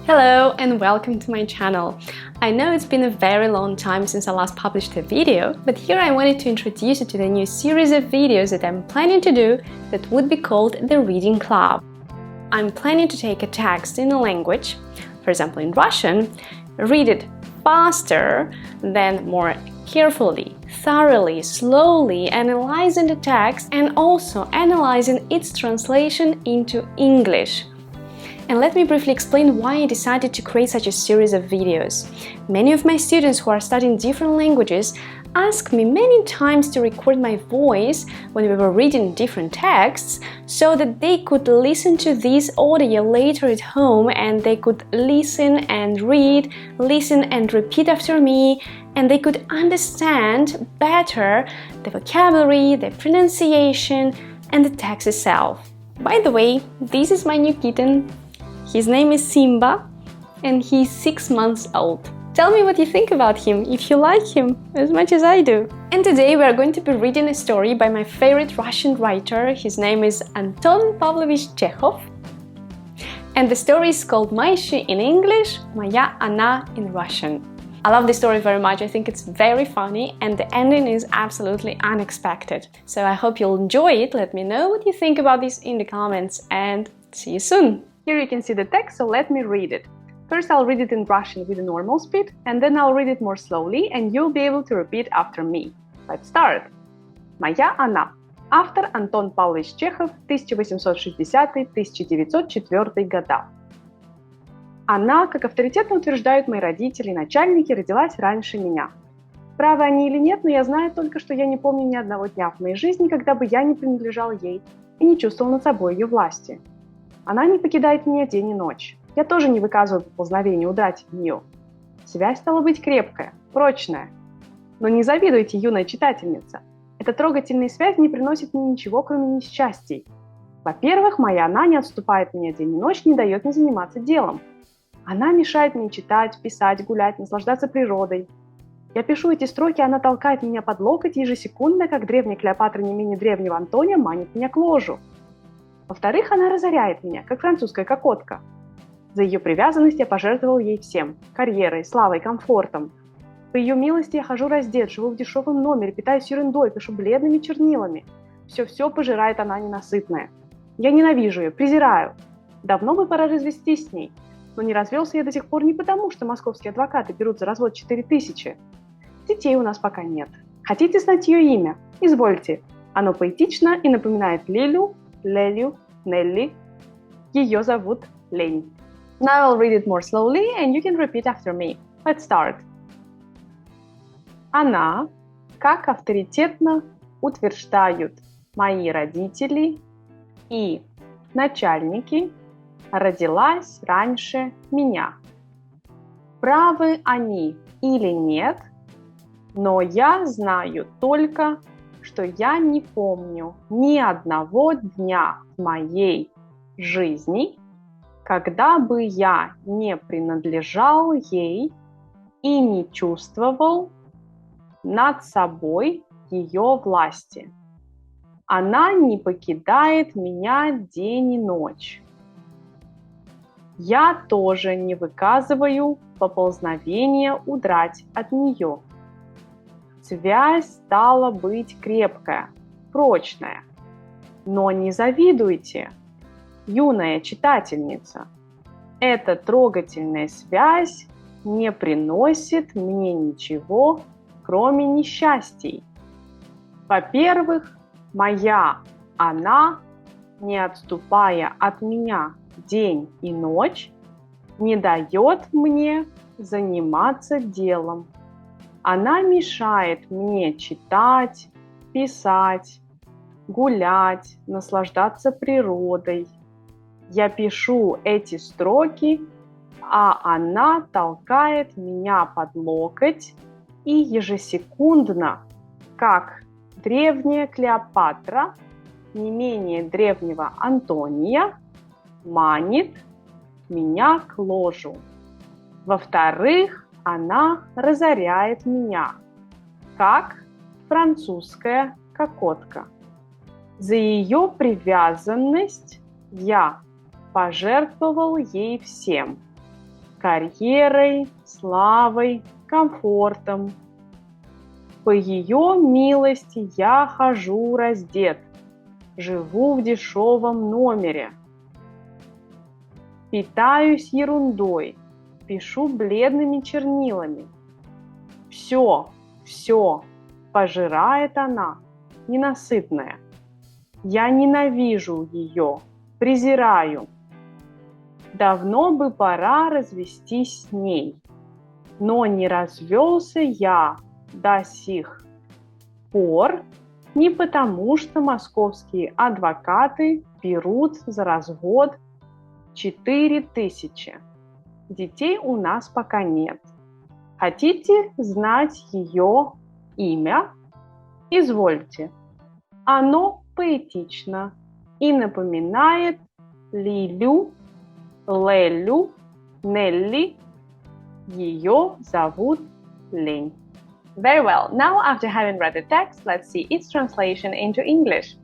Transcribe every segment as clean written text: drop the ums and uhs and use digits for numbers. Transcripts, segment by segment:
Hello and welcome to my channel. I know it's been a very long time since I last published a video, but here I wanted to introduce you to the new series of videos that I'm planning to do that would be called the Reading Club. I'm planning to take a text in a language, for example in Russian, read it faster, then more carefully, thoroughly, slowly analyzing the text and also analyzing its translation into English. And let me briefly explain why I decided to create such a series of videos. Many of my students who are studying different languages asked me many times to record my voice when we were reading different texts so that they could listen to this audio later at home and they could listen and read, listen and repeat after me, and they could understand better the vocabulary, the pronunciation, and the text itself. By the way, this is my new kitten. His name is Simba and he's 6 months old. Tell me what you think about him, if you like him as much as I do. And today we are going to be reading a story by my favorite Russian writer. His name is Anton Chekhov. And the story is called «My she» in English, «Моя она» in Russian. I love this story very much. I think it's very funny and the ending is absolutely unexpected. So I hope you'll enjoy it. Let me know what you think about this in the comments and see you soon. Here you can see the text, so let me read it. First I'll read it in Russian with a normal speed, and then I'll read it more slowly, and you'll be able to repeat after me. Let's start! «Моя она». Автор Антон Павлович Чехов, 1860-1904 года. Она, как авторитетно утверждают мои родители и начальники, родилась раньше меня. Правы они или нет, но я знаю только, что я не помню ни одного дня в моей жизни, когда бы я не принадлежал ей и не чувствовал над собой ее власти. Она не покидает меня день и ночь. Я тоже не выказываю поползновения удрать от нее. Связь стала быть крепкая, прочная. Но не завидуйте, юная читательница. Эта трогательная связь не приносит мне ничего, кроме несчастий. Во-первых, моя она не отступает меня день и ночь, не дает мне заниматься делом. Она мешает мне читать, писать, гулять, наслаждаться природой. Я пишу эти строки, она толкает меня под локоть ежесекундно, как древняя Клеопатра не менее древнего Антония манит меня к ложу. Во-вторых, она разоряет меня, как французская кокотка. За ее привязанность я пожертвовал ей всем – карьерой, славой, комфортом. По ее милости я хожу раздет, живу в дешевом номере, питаюсь ерундой, пишу бледными чернилами. Все пожирает она ненасытная. Я ненавижу ее, презираю. Давно бы пора развестись с ней. Но не развелся я до сих пор не потому, что московские адвокаты берут за развод 4000. Детей у нас пока нет. Хотите знать ее имя? Извольте. Оно поэтично и напоминает Лилю, Лелю, Нелли. Ее зовут Лень. Now I'll read it more slowly and you can repeat after me. Let's start. Она, как авторитетно утверждают мои родители и начальники, родилась раньше меня. Правы они или нет, но я знаю только, что я не помню ни одного дня в моей жизни, когда бы я не принадлежал ей и не чувствовал над собой ее власти. Она не покидает меня день и ночь. Я тоже не выказываю поползновения удрать от нее. Связь стала быть крепкая, прочная. Но не завидуйте, юная читательница. Эта трогательная связь не приносит мне ничего, кроме несчастий. Во-первых, моя она, не отступая от меня день и ночь, не дает мне заниматься делом. Она мешает мне читать, писать, гулять, наслаждаться природой. Я пишу эти строки, а она толкает меня под локоть и ежесекундно, как древняя Клеопатра, не менее древнего Антония, манит меня к ложу. Во-вторых, она разоряет меня, как французская кокотка. За ее привязанность я пожертвовал ей всем карьерой, славой, комфортом. По ее милости я хожу раздет, живу в дешевом номере. Питаюсь ерундой, пишу бледными чернилами. Все пожирает она, ненасытная. Я ненавижу ее, презираю. Давно бы пора развестись с ней, но не развелся я до сих пор не потому, что московские адвокаты берут за развод 4000. Детей у нас пока нет. Хотите знать ее имя? Извольте. Оно поэтично и напоминает Лилю, Лелю, Нелли. Ее зовут Лень. Very well. Now, after having read the text, let's see its translation into English.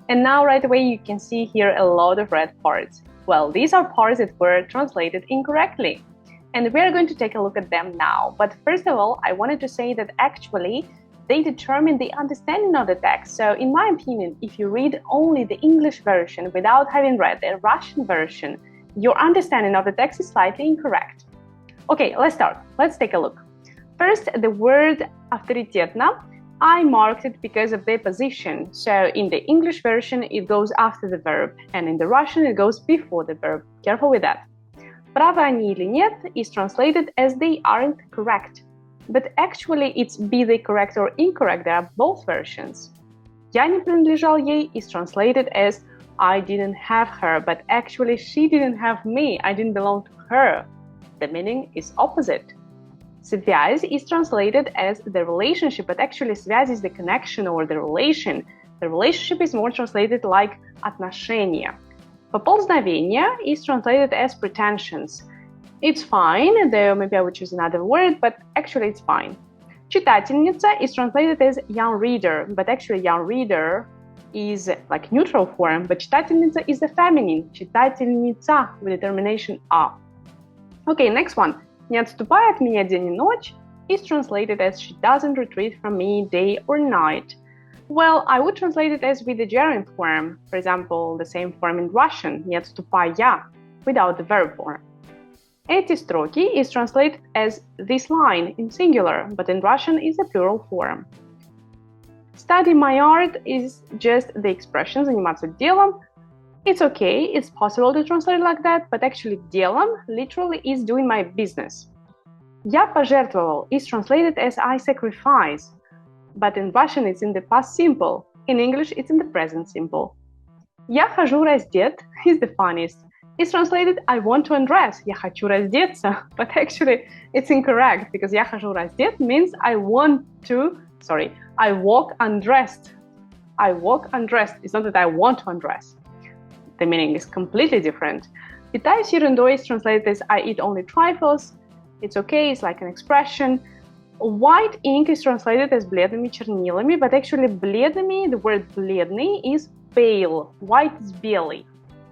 And now right away you can see here a lot of red parts. Well, these are parts that were translated incorrectly. And we are going to take a look at them now. But first of all, I wanted to say that actually they determine the understanding of the text. So in my opinion, if you read only the English version without having read the Russian version, your understanding of the text is slightly incorrect. Okay, let's start. Let's take a look. First, the word авторитетно, I marked it because of the position. So in the English version, it goes after the verb, and in the Russian, it goes before the verb. Careful with that. Правы они или нет is translated as they aren't correct. But actually, it's be they correct or incorrect. There are both versions. Я не принадлежал ей is translated as I didn't have her, but actually she didn't have me. I didn't belong to her. The meaning is opposite. Связь is translated as the relationship, but actually связь is the connection or the relation. The relationship is more translated like отношения. Поползновение is translated as pretensions. It's fine, though maybe I would choose another word, but actually it's fine. Читательница is translated as young reader, but actually young reader is like neutral form, but читательница is the feminine. Читательница with the termination a. Okay, next one. Не отступай от меня день и ночь is translated as she doesn't retreat from me day or night. Well, I would translate it as with the gerund form. For example, the same form in Russian, не отступая, without the verb form. Эти строки is translated as this line in singular, but in Russian is a plural form. Study my art is just the expression заниматься делом. It's okay, it's possible to translate like that, but actually делом literally is doing my business. Я пожертвовал is translated as I sacrifice, but in Russian it's in the past simple. In English it's in the present simple. Я хожу раздет is the funniest. It's translated I want to undress. Я хочу раздеться, but actually it's incorrect because я хожу раздет means I walk undressed. I walk undressed. It's not that I want to undress. The meaning is completely different. Питаюсь ерундой is translated as I eat only trifles. It's okay, it's like an expression. White ink is translated as бледными чернилами, but actually бледными, the word бледный is pale. White is белый.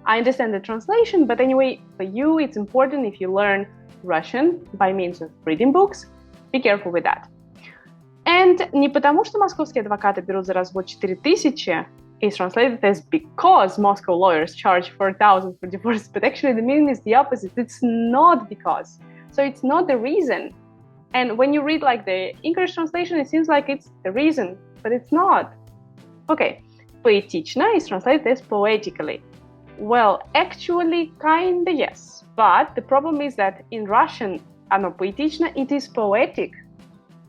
I understand the translation, but anyway, for you, it's important if you learn Russian by means of reading books. Be careful with that. And не потому, что московские адвокаты берут за развод 4000 is translated as because Moscow lawyers charge 4,000 for divorce, but actually the meaning is the opposite. It's not because. So it's not the reason. And when you read like the English translation, it seems like it's the reason, but it's not. Okay, поэтично is translated as poetically. Well, actually, kinda yes. But the problem is that in Russian, оно поэтично, it is poetic.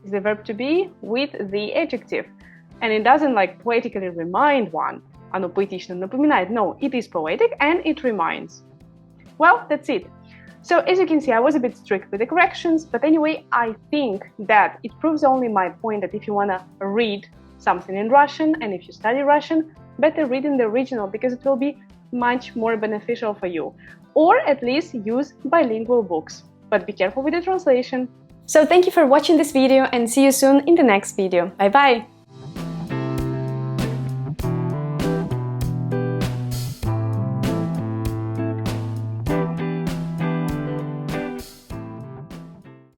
It's the verb to be with the adjective. And it doesn't like poetically remind one. Оно поэтично напоминает. No, it is poetic and it reminds. Well, that's it. So as you can see, I was a bit strict with the corrections, but anyway, I think that it proves only my point that if you want to read something in Russian and if you study Russian, better read in the original because it will be much more beneficial for you. Or at least use bilingual books. But be careful with the translation. So thank you for watching this video and see you soon in the next video. Bye bye!